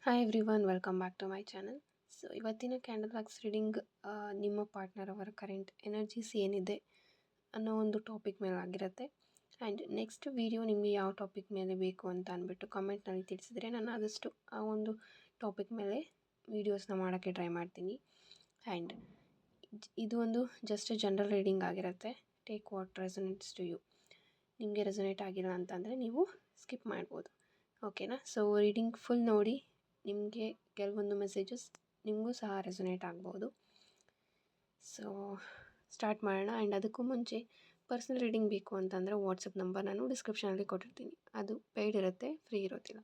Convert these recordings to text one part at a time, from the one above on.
Hi everyone welcome back to my channel. So ಇವತ್ತಿನ candle wax reading ನಿಮ್ಮ partner ಅವರ current energies ಏನಿದೆ ಅನ್ನೋ ಒಂದು ಟಾಪಿಕ್ ಮೇಲೆ ಆಗಿರುತ್ತೆ. ಆ್ಯಂಡ್ ನೆಕ್ಸ್ಟ್ ವೀಡಿಯೋ ನಿಮಗೆ ಯಾವ ಟಾಪಿಕ್ ಮೇಲೆ ಬೇಕು ಅಂತ ಅಂದ್ಬಿಟ್ಟು ಕಮೆಂಟ್ನಲ್ಲಿ ತಿಳಿಸಿದರೆ ನಾನು ಆದಷ್ಟು ಆ ಒಂದು ಟಾಪಿಕ್ ಮೇಲೆ ವೀಡಿಯೋಸ್ನ ಮಾಡೋಕ್ಕೆ ಟ್ರೈ ಮಾಡ್ತೀನಿ. ಆ್ಯಂಡ್ ಇದು ಒಂದು ಜಸ್ಟ್ ಜನರಲ್ ರೀಡಿಂಗ್ ಆಗಿರುತ್ತೆ. Take what resonates to you. ನಿಮಗೆ ರೆಸೊನೇಟ್ ಆಗಿಲ್ಲ ಅಂತಂದರೆ ನೀವು ಸ್ಕಿಪ್ ಮಾಡ್ಬೋದು, ಓಕೆನಾ? ಸೊ ರೀಡಿಂಗ್ ಫುಲ್ ನೋಡಿ. ನಿಮಗೆ ಕೆಲವೊಂದು ಮೆಸೇಜಸ್ ನಿಮಗೂ ಸಹ ರೆಸೊನೇಟ್ ಆಗ್ಬೋದು. ಸೊ ಸ್ಟಾರ್ಟ್ ಮಾಡೋಣ. ಆ್ಯಂಡ್ ಅದಕ್ಕೂ ಮುಂಚೆ ಪರ್ಸನಲ್ ರೀಡಿಂಗ್ ಬೇಕು ಅಂತಂದರೆ ವಾಟ್ಸಪ್ ನಂಬರ್ ನಾನು ಡಿಸ್ಕ್ರಿಪ್ಷನಲ್ಲಿ ಕೊಟ್ಟಿರ್ತೀನಿ. ಅದು ಪೇಯ್ಡ್ ಇರುತ್ತೆ, ಫ್ರೀ ಇರೋದಿಲ್ಲ.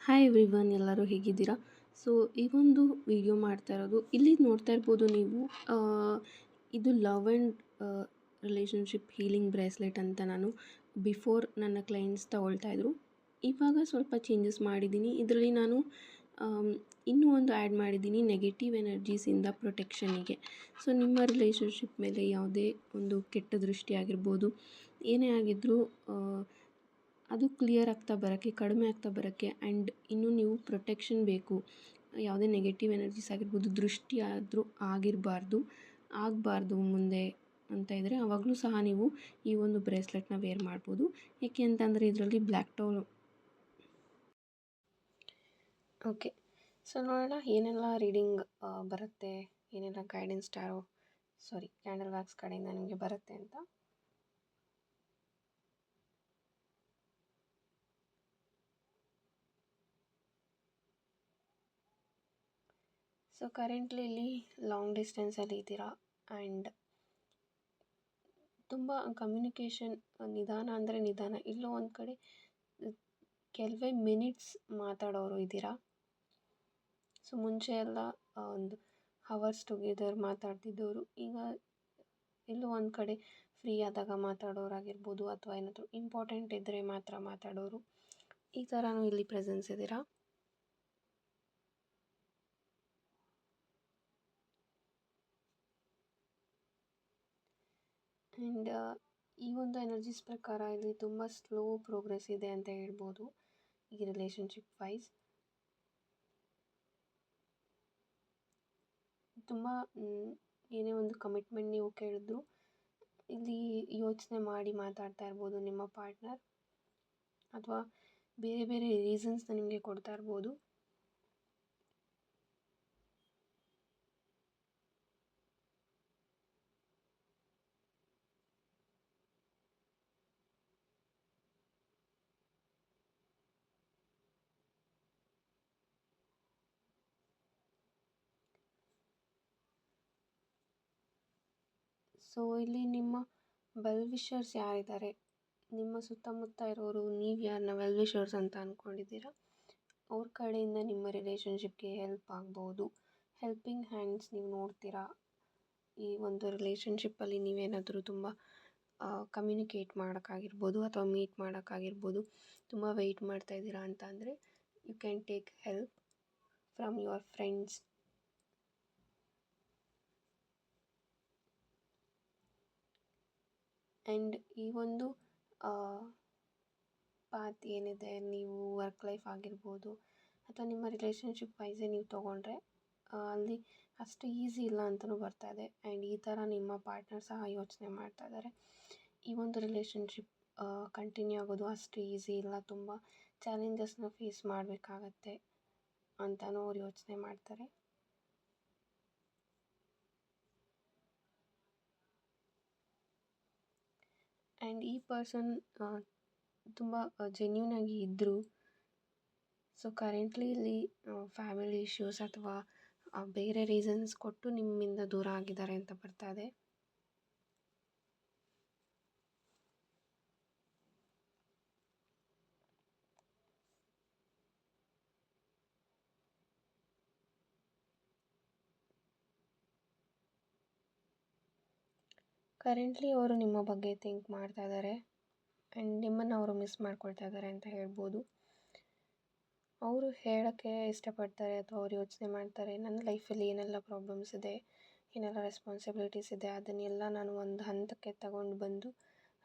ಹಾಯ್ ಎವ್ರಿ ಒನ್, ಎಲ್ಲರೂ ಹೇಗಿದ್ದೀರಾ? ಸೊ ಈ ಒಂದು ವಿಡಿಯೋ ಮಾಡ್ತಾ ಇರೋದು ಇಲ್ಲಿ ನೋಡ್ತಾ ಇರ್ಬೋದು ನೀವು. ಇದು love and relationship healing bracelet ಅಂತ ನಾನು ಬಿಫೋರ್ ನನ್ನ ಕ್ಲೈಂಟ್ಸ್ ತಗೊಳ್ತಾಯಿದ್ರು. ಇವಾಗ ಸ್ವಲ್ಪ ಚೇಂಜಸ್ ಮಾಡಿದ್ದೀನಿ. ಇದರಲ್ಲಿ ನಾನು ಇನ್ನೂ ಒಂದು ಆ್ಯಡ್ ಮಾಡಿದ್ದೀನಿ, ನೆಗೆಟಿವ್ ಎನರ್ಜೀಸಿಂದ ಪ್ರೊಟೆಕ್ಷನಿಗೆ. ಸೊ ನಿಮ್ಮ ರಿಲೇಷನ್ಶಿಪ್ ಮೇಲೆ ಯಾವುದೇ ಒಂದು ಕೆಟ್ಟ ದೃಷ್ಟಿ ಆಗಿರ್ಬೋದು, ಏನೇ ಆಗಿದ್ದರೂ ಅದು ಕ್ಲಿಯರ್ ಆಗ್ತಾ ಬರೋಕ್ಕೆ, ಕಡಿಮೆ ಆಗ್ತಾ ಬರೋಕ್ಕೆ. ಆ್ಯಂಡ್ ಇನ್ನೂ ನೀವು ಪ್ರೊಟೆಕ್ಷನ್ ಬೇಕು. ಯಾವುದೇ ನೆಗೆಟಿವ್ ಎನರ್ಜೀಸ್ ಆಗಿರ್ಬೋದು, ದೃಷ್ಟಿ ಆದರೂ ಆಗಬಾರ್ದು ಮುಂದೆ ಅಂತ ಇದ್ದರೆ ಆವಾಗಲೂ ಸಹ ನೀವು ಈ ಒಂದು ಬ್ರೇಸ್ಲೆಟ್ನ ವೇರ್ ಮಾಡ್ಬೋದು. ಏಕೆ ಅಂತಂದರೆ ಇದರಲ್ಲಿ ಬ್ಲ್ಯಾಕ್ ಟೋನ್. ಓಕೆ, ಸೊ ನೋಡೋಣ ಏನೆಲ್ಲ ರೀಡಿಂಗ್ ಬರುತ್ತೆ, ಏನೆಲ್ಲ ಗೈಡೆನ್ಸ್ ಕ್ಯಾಂಡಲ್ ವ್ಯಾಕ್ಸ್ ಕಡೆಯಿಂದ ನಿಮಗೆ ಬರುತ್ತೆ ಅಂತ. ಸೊ ಕರೆಂಟ್ಲಿ ಇಲ್ಲಿ ಲಾಂಗ್ ಡಿಸ್ಟೆನ್ಸಲ್ಲಿ ಇದ್ದೀರಾ. ಆ್ಯಂಡ್ ತುಂಬ ಕಮ್ಯುನಿಕೇಷನ್ ನಿಧಾನ ಅಂದರೆ ನಿಧಾನ. ಇಲ್ಲೋ ಒಂದು ಕಡೆ ಕೆಲವೇ ಮಿನಿಟ್ಸ್ ಮಾತಾಡೋರು ಇದ್ದೀರಾ. ಸೊ ಮುಂಚೆ ಎಲ್ಲ ಒಂದು ಹವರ್ಸ್ ಟುಗೆದರ್ ಮಾತಾಡ್ತಿದ್ದವರು ಈಗ ಎಲ್ಲೋ ಒಂದು ಕಡೆ ಫ್ರೀ ಆದಾಗ ಮಾತಾಡೋರಾಗಿರ್ಬೋದು, ಅಥವಾ ಏನಾದರೂ ಇಂಪಾರ್ಟೆಂಟ್ ಇದ್ದರೆ ಮಾತ್ರ ಮಾತಾಡೋರು, ಈ ಥರನೂ ಇಲ್ಲಿ ಪ್ರೆಸೆನ್ಸ್ ಇದ್ದೀರಾ. ಆ್ಯಂಡ್ ಈ ಒಂದು ಎನರ್ಜೀಸ್ ಪ್ರಕಾರ ಇಲ್ಲಿ ತುಂಬ ಸ್ಲೋ ಪ್ರೋಗ್ರೆಸ್ ಇದೆ ಅಂತ ಹೇಳ್ಬೋದು ಈ ರಿಲೇಷನ್ಶಿಪ್ ವೈಸ್. ತುಂಬ ಏನೇ ಒಂದು ಕಮಿಟ್ಮೆಂಟ್ ನೀವು ಕೇಳಿದ್ರು ಇಲ್ಲಿ ಯೋಚನೆ ಮಾಡಿ ಮಾತಾಡ್ತಾ ಇರ್ಬೋದು ನಿಮ್ಮ ಪಾರ್ಟ್ನರ್, ಅಥವಾ ಬೇರೆ ಬೇರೆ ರೀಸನ್ಸ್ನ ನಿಮಗೆ ಕೊಡ್ತಾ ಇರ್ಬೋದು. ಸೊ ಇಲ್ಲಿ ನಿಮ್ಮ ವೆಲ್ ವಿಷರ್ಸ್ ಯಾರಿದ್ದಾರೆ, ನಿಮ್ಮ ಸುತ್ತಮುತ್ತ ಇರೋರು, ನೀವು ಯಾರನ್ನ ವೆಲ್ ವಿಷರ್ಸ್ ಅಂತ ಅಂದ್ಕೊಂಡಿದ್ದೀರಾ ಅವ್ರ ಕಡೆಯಿಂದ ನಿಮ್ಮ ರಿಲೇಷನ್ಶಿಪ್ಗೆ ಹೆಲ್ಪ್ ಆಗ್ಬೋದು. ಹೆಲ್ಪಿಂಗ್ ಹ್ಯಾಂಡ್ಸ್ ನೀವು ನೋಡ್ತೀರಾ. ಈ ಒಂದು ರಿಲೇಷನ್ಶಿಪ್ಪಲ್ಲಿ ನೀವೇನಾದರೂ ತುಂಬ ಕಮ್ಯುನಿಕೇಟ್ ಮಾಡೋಕ್ಕಾಗಿರ್ಬೋದು, ಅಥವಾ ಮೀಟ್ ಮಾಡೋಕ್ಕಾಗಿರ್ಬೋದು, ತುಂಬ ವೆಯ್ಟ್ ಮಾಡ್ತಾಯಿದ್ದೀರಾ ಅಂತ ಅಂದರೆ you can take help from your friends. And ಈ ಒಂದು ಪಾತ್ ಏನಿದೆ, ನೀವು ವರ್ಕ್ ಲೈಫ್ ಆಗಿರ್ಬೋದು ಅಥವಾ ನಿಮ್ಮ ರಿಲೇಷನ್ಶಿಪ್ ವೈಸೇ ನೀವು ತೊಗೊಂಡ್ರೆ ಅಲ್ಲಿ ಅಷ್ಟು ಈಸಿ ಇಲ್ಲ ಅಂತಲೂ ಬರ್ತಾ ಇದೆ. ಆ್ಯಂಡ್ ಈ ಥರ ನಿಮ್ಮ ಪಾರ್ಟ್ನರ್ ಸಹ ಯೋಚನೆ ಮಾಡ್ತಾ ಇದ್ದಾರೆ. ಈ ಒಂದು ರಿಲೇಷನ್ಶಿಪ್ ಕಂಟಿನ್ಯೂ ಆಗೋದು ಅಷ್ಟು ಈಸಿ ಇಲ್ಲ, ತುಂಬ ಚಾಲೆಂಜಸ್ನ ಫೇಸ್ ಮಾಡಬೇಕಾಗತ್ತೆ ಅಂತಲೂ ಅವ್ರು ಯೋಚನೆ ಮಾಡ್ತಾರೆ. ಆ್ಯಂಡ್ ಈ ಪರ್ಸನ್ ತುಂಬ ಜೆನ್ಯೂನಾಗಿ ಇದ್ದರು. ಸೊ ಕರೆಂಟ್ಲಿ ಇಲ್ಲಿ ಫ್ಯಾಮಿಲಿ ಇಶ್ಯೂಸ್ ಅಥವಾ ಬೇರೆ ರೀಸನ್ಸ್ ಕೊಟ್ಟು ನಿಮ್ಮಿಂದ ದೂರ ಆಗಿದ್ದಾರೆ ಅಂತ ಬರ್ತಾ ಇದೆ. ಕರೆಂಟ್ಲಿ ಅವರು ನಿಮ್ಮ ಬಗ್ಗೆ ಥಿಂಕ್ ಮಾಡ್ತಾ ಇದ್ದಾರೆ ಆ್ಯಂಡ್ ನಿಮ್ಮನ್ನು ಅವರು ಮಿಸ್ ಮಾಡ್ಕೊಳ್ತಾ ಇದ್ದಾರೆ ಅಂತ ಹೇಳ್ಬೋದು. ಅವರು ಹೇಳೋಕ್ಕೆ ಇಷ್ಟಪಡ್ತಾರೆ ಅಥವಾ ಅವ್ರು ಯೋಚನೆ ಮಾಡ್ತಾರೆ, ನನ್ನ ಲೈಫಲ್ಲಿ ಏನೆಲ್ಲ ಪ್ರಾಬ್ಲಮ್ಸ್ ಇದೆ, ಏನೆಲ್ಲ ರೆಸ್ಪಾನ್ಸಿಬಿಲಿಟೀಸ್ ಇದೆ, ಅದನ್ನೆಲ್ಲ ನಾನು ಒಂದು ಹಂತಕ್ಕೆ ತಗೊಂಡು ಬಂದು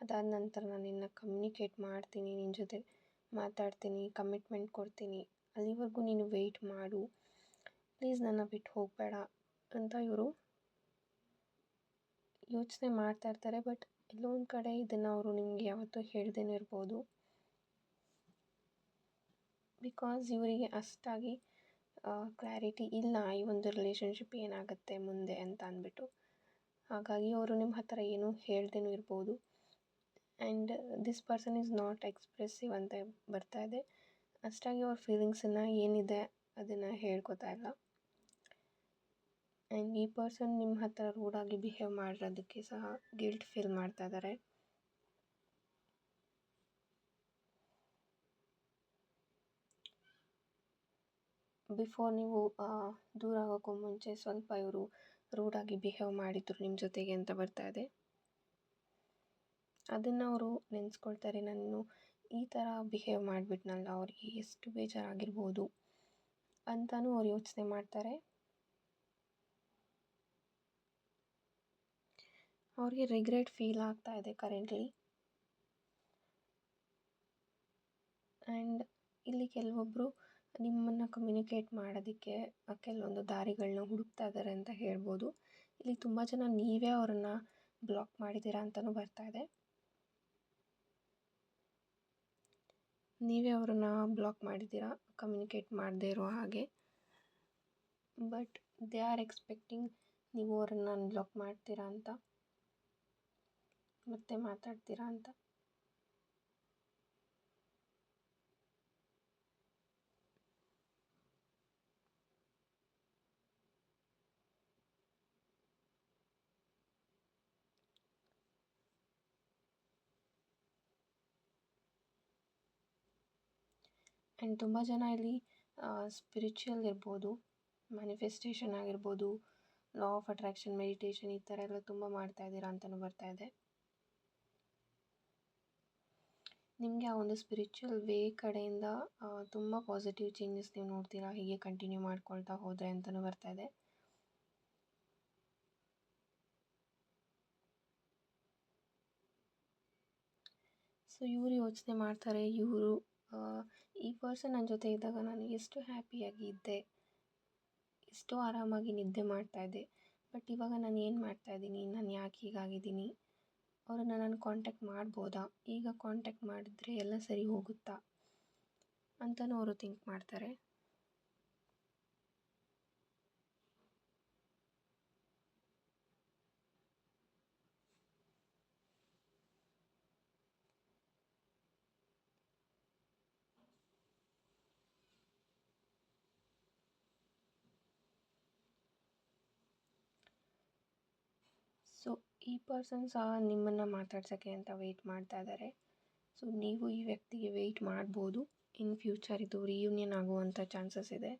ಅದಾದ ನಂತರ ನಾನು ನಿನ್ನ ಕಮ್ಯುನಿಕೇಟ್ ಮಾಡ್ತೀನಿ ನಿನ್ನ ಜೊತೆ ಮಾತಾಡ್ತೀನಿ, ಕಮಿಟ್ಮೆಂಟ್ ಕೊಡ್ತೀನಿ, ಅಲ್ಲಿವರೆಗೂ ನೀನು ವೆಯ್ಟ್ ಮಾಡು, ಪ್ಲೀಸ್ ನನ್ನ ಬಿಟ್ಟು ಹೋಗಬೇಡ ಅಂತ ಇವರು ಯೋಚನೆ ಮಾಡ್ತಾಯಿರ್ತಾರೆ. ಬಟ್ ಎಲ್ಲೋ ಒಂದು ಕಡೆ ಇದನ್ನು ಅವರು ನಿಮಗೆ ಯಾವತ್ತೂ ಹೇಳ್ದೇನೂ ಇರ್ಬೋದು. ಬಿಕಾಸ್ ಇವರಿಗೆ ಅಷ್ಟಾಗಿ ಕ್ಲಾರಿಟಿ ಇಲ್ಲ ಈ ಒಂದು ರಿಲೇಷನ್ಶಿಪ್ ಏನಾಗುತ್ತೆ ಮುಂದೆ ಅಂತ ಅಂದ್ಬಿಟ್ಟು. ಹಾಗಾಗಿ ಅವರು ನಿಮ್ಮ ಹತ್ರ ಏನೂ ಹೇಳ್ದೇನೂ ಇರ್ಬೋದು. And this person is not expressive ಅಂತ ಬರ್ತಾ ಇದೆ. ಅಷ್ಟಾಗಿ ಅವ್ರ ಫೀಲಿಂಗ್ಸನ್ನು ಏನಿದೆ ಅದನ್ನು ಹೇಳ್ಕೊತಾ ಇಲ್ಲ. ಆ್ಯಂಡ್ ಈ ಪರ್ಸನ್ ನಿಮ್ಮ ಹತ್ರ ರೂಡಾಗಿ ಬಿಹೇವ್ ಮಾಡಿರೋದಕ್ಕೆ ಸಹ ಗಿಲ್ಟ್ ಫೀಲ್ ಮಾಡ್ತಾ ಇದ್ದಾರೆ. ಬಿಫೋರ್ ನೀವು ದೂರ ಆಗೋಕ್ಕೂ ಮುಂಚೆ ಸ್ವಲ್ಪ ಇವರು ರೂಡಾಗಿ ಬಿಹೇವ್ ಮಾಡಿದ್ರು ನಿಮ್ಮ ಜೊತೆಗೆ ಅಂತ ಬರ್ತಾ ಇದೆ. ಅದನ್ನು ಅವರು ನೆನೆಸ್ಕೊಳ್ತಾರೆ, ನಾನು ಈ ಥರ ಬಿಹೇವ್ ಮಾಡಿಬಿಟ್ನಲ್ಲ, ಅವ್ರಿಗೆ ಎಷ್ಟು ಬೇಜಾರಾಗಿರ್ಬೋದು ಅಂತಲೂ ಅವ್ರು ಯೋಚನೆ ಮಾಡ್ತಾರೆ. ಅವ್ರಿಗೆ ರಿಗ್ರೆಟ್ ಫೀಲ್ ಆಗ್ತಾ ಇದೆ ಕರೆಂಟ್ಲಿ. ಆ್ಯಂಡ್ ಇಲ್ಲಿ ಕೆಲವೊಬ್ಬರು ನಿಮ್ಮನ್ನು ಕಮ್ಯುನಿಕೇಟ್ ಮಾಡೋದಕ್ಕೆ ಕೆಲವೊಂದು ದಾರಿಗಳನ್ನ ಹುಡುಕ್ತಾ ಇದ್ದಾರೆ ಅಂತ ಹೇಳ್ಬೋದು. ಇಲ್ಲಿ ತುಂಬ ಜನ ನೀವೇ ಅವರನ್ನು ಬ್ಲಾಕ್ ಮಾಡಿದ್ದೀರಾ ಅಂತಲೂ ಬರ್ತಾ ಇದೆ. ನೀವೇ ಅವರನ್ನು ಬ್ಲಾಕ್ ಮಾಡಿದ್ದೀರಾ, ಕಮ್ಯುನಿಕೇಟ್ ಮಾಡದೇ ಇರೋ ಹಾಗೆ. ಬಟ್ ದೇ ಆರ್ ಎಕ್ಸ್ಪೆಕ್ಟಿಂಗ್ ನೀವು ಅವರನ್ನು ಅನ್ಬ್ಲಾಕ್ ಮಾಡ್ತೀರಾ ಅಂತ, ಮತ್ತೆ ಮಾತಾಡ್ತೀರಾ ಅಂತ. ಆ್ಯಂಡ್ ತುಂಬ ಜನ ಇಲ್ಲಿ ಸ್ಪಿರಿಚುವಲ್ ಇರ್ಬೋದು, ಮ್ಯಾನಿಫೆಸ್ಟೇಷನ್ ಆಗಿರ್ಬೋದು, ಲಾ ಆಫ್ ಅಟ್ರಾಕ್ಷನ್, ಮೆಡಿಟೇಷನ್ ಈ ಥರ ಎಲ್ಲ ತುಂಬ ಮಾಡ್ತಾ ಇದ್ದೀರಾ ಅಂತಲೂ ಬರ್ತಾ ಇದೆ. ನಿಮಗೆ ಆ ಒಂದು ಸ್ಪಿರಿಚುವಲ್ ವೇ ಕಡೆಯಿಂದ ತುಂಬ ಪಾಸಿಟಿವ್ ಚೇಂಜಸ್ ನೀವು ನೋಡ್ತೀರಾ ಹೀಗೆ ಕಂಟಿನ್ಯೂ ಮಾಡ್ಕೊಳ್ತಾ ಹೋದರೆ ಅಂತಲೂ ಬರ್ತಾ ಇದೆ. ಸೊ ಇವರು ಯೋಚನೆ ಮಾಡ್ತಾರೆ, ಈ ಪರ್ಸನ್ ನನ್ನ ಜೊತೆ ಇದ್ದಾಗ ನಾನು ಎಷ್ಟು ಹ್ಯಾಪಿಯಾಗಿ ಇದ್ದೆ, ಎಷ್ಟೋ ಆರಾಮಾಗಿ ನಿದ್ದೆ ಮಾಡ್ತಾಯಿದ್ದೆ. ಬಟ್ ಇವಾಗ ನಾನು ಏನು ಮಾಡ್ತಾಯಿದ್ದೀನಿ, ನಾನು ಯಾಕೆ ಹೀಗಾಗಿದ್ದೀನಿ, ಅವರನ್ನು ನಾನು ಕಾಂಟ್ಯಾಕ್ಟ್ ಮಾಡ್ಬೋದಾ, ಈಗ ಕಾಂಟ್ಯಾಕ್ಟ್ ಮಾಡಿದ್ರೆ ಎಲ್ಲ ಸರಿ ಹೋಗುತ್ತಾ ಅಂತಲೂ ಅವರು ಥಿಂಕ್ ಮಾಡ್ತಾರೆ. ಸೊ ಈ ಪರ್ಸನ್ ಸಹ ನಿಮ್ಮನ್ನು ಮಾತಾಡ್ಸೋಕ್ಕೆ ಅಂತ ವೆಯ್ಟ್ ಮಾಡ್ತಾ ಇದ್ದಾರೆ. ಸೊ ನೀವು ಈ ವ್ಯಕ್ತಿಗೆ ವೆಯ್ಟ್ ಮಾಡ್ಬೋದು. ಇನ್ ಫ್ಯೂಚರ್ ಇದು ರಿಯೂನಿಯನ್ ಆಗುವಂಥ ಚಾನ್ಸಸ್ ಇದೆ.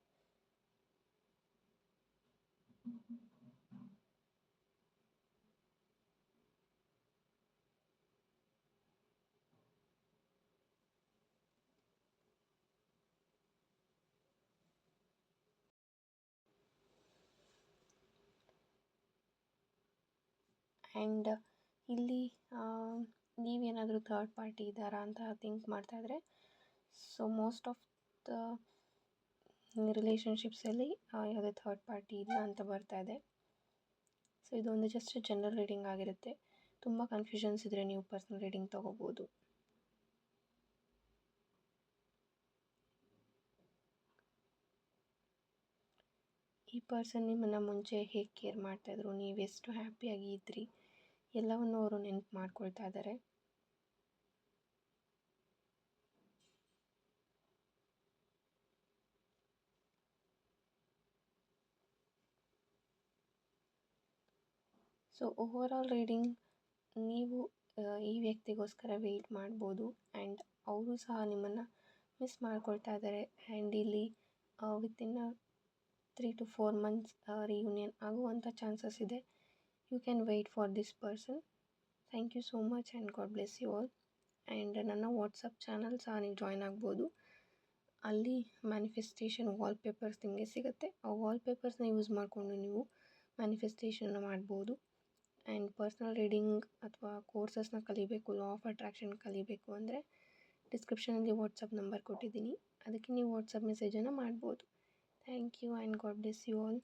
ಆ್ಯಂಡ್ ಇಲ್ಲಿ ನೀವೇನಾದರೂ ಥರ್ಡ್ ಪಾರ್ಟಿ ಇದ್ದಾರಾ ಅಂತ ಥಿಂಕ್ ಮಾಡ್ತಾಯಿದ್ರೆ, ಸೊ ಮೋಸ್ಟ್ ಆಫ್ ದ ರಿಲೇಷನ್ಶಿಪ್ಸಲ್ಲಿ ಯಾವುದೇ ಥರ್ಡ್ ಪಾರ್ಟಿ ಇಲ್ಲ ಅಂತ ಬರ್ತಾ ಇದೆ. ಸೊ ಇದೊಂದು ಜಸ್ಟ್ ಜನರಲ್ ರೀಡಿಂಗ್ ಆಗಿರುತ್ತೆ. ತುಂಬ ಕನ್ಫ್ಯೂಷನ್ಸ್ ಇದ್ದರೆ ನೀವು ಪರ್ಸನಲ್ ರೀಡಿಂಗ್ ತೊಗೋಬೋದು. ಈ ಪರ್ಸನ್ ನಿಮ್ಮನ್ನು ಮುಂಚೆ ಹೇಗೆ ಕೇರ್ ಮಾಡ್ತಾಯಿದ್ರು, ನೀವೆಷ್ಟು ಹ್ಯಾಪಿಯಾಗಿ ಇದ್ರಿ, ಎಲ್ಲವನ್ನು ಅವರು ನೆನಪು ಮಾಡ್ಕೊಳ್ತಾ ಇದ್ದಾರೆ. ಸೊ ಓವರಾಲ್ ರೀಡಿಂಗ್ ನೀವು ಈ ವ್ಯಕ್ತಿಗೋಸ್ಕರ ವೆಯ್ಟ್ ಮಾಡ್ಬೋದು. ಆ್ಯಂಡ್ ಅವರು ಸಹ ನಿಮ್ಮನ್ನು ಮಿಸ್ ಮಾಡ್ಕೊಳ್ತಾ ಇದ್ದಾರೆ. ಆ್ಯಂಡ್ ಇಲ್ಲಿ ವಿತಿನ್ 3 to 4 months ರಿಯೂನಿಯನ್ ಆಗುವಂಥ ಚಾನ್ಸಸ್ ಇದೆ. You can wait for this person. Thank you so much and God bless you all. And ನನ್ನ ವಾಟ್ಸಪ್ ಚಾನಲ್ ಸಹ ನೀವು ಜಾಯ್ನ್ ಆಗ್ಬೋದು. ಅಲ್ಲಿ ಮ್ಯಾನಿಫೆಸ್ಟೇಷನ್ ವಾಲ್ಪೇಪರ್ಸ್ ನಿಮಗೆ ಸಿಗುತ್ತೆ. ಆ ವಾಲ್ಪೇಪರ್ಸ್ನ ಯೂಸ್ ಮಾಡಿಕೊಂಡು ನೀವು ಮ್ಯಾನಿಫೆಸ್ಟೇಷನ್ನ ಮಾಡ್ಬೋದು. ಆ್ಯಂಡ್ ಪರ್ಸ್ನಲ್ ರೀಡಿಂಗ್ ಅಥವಾ ಕೋರ್ಸಸ್ನ ಕಲಿಬೇಕು, ಲಾ ಆಫ್ ಅಟ್ರಾಕ್ಷನ್ ಕಲಿಬೇಕು ಅಂದರೆ ಡಿಸ್ಕ್ರಿಪ್ಷನಲ್ಲಿ ವಾಟ್ಸಪ್ ನಂಬರ್ ಕೊಟ್ಟಿದ್ದೀನಿ, ಅದಕ್ಕೆ ನೀವು ವಾಟ್ಸಪ್ ಮೆಸೇಜನ್ನು ಮಾಡ್ಬೋದು. Thank you and God bless you all.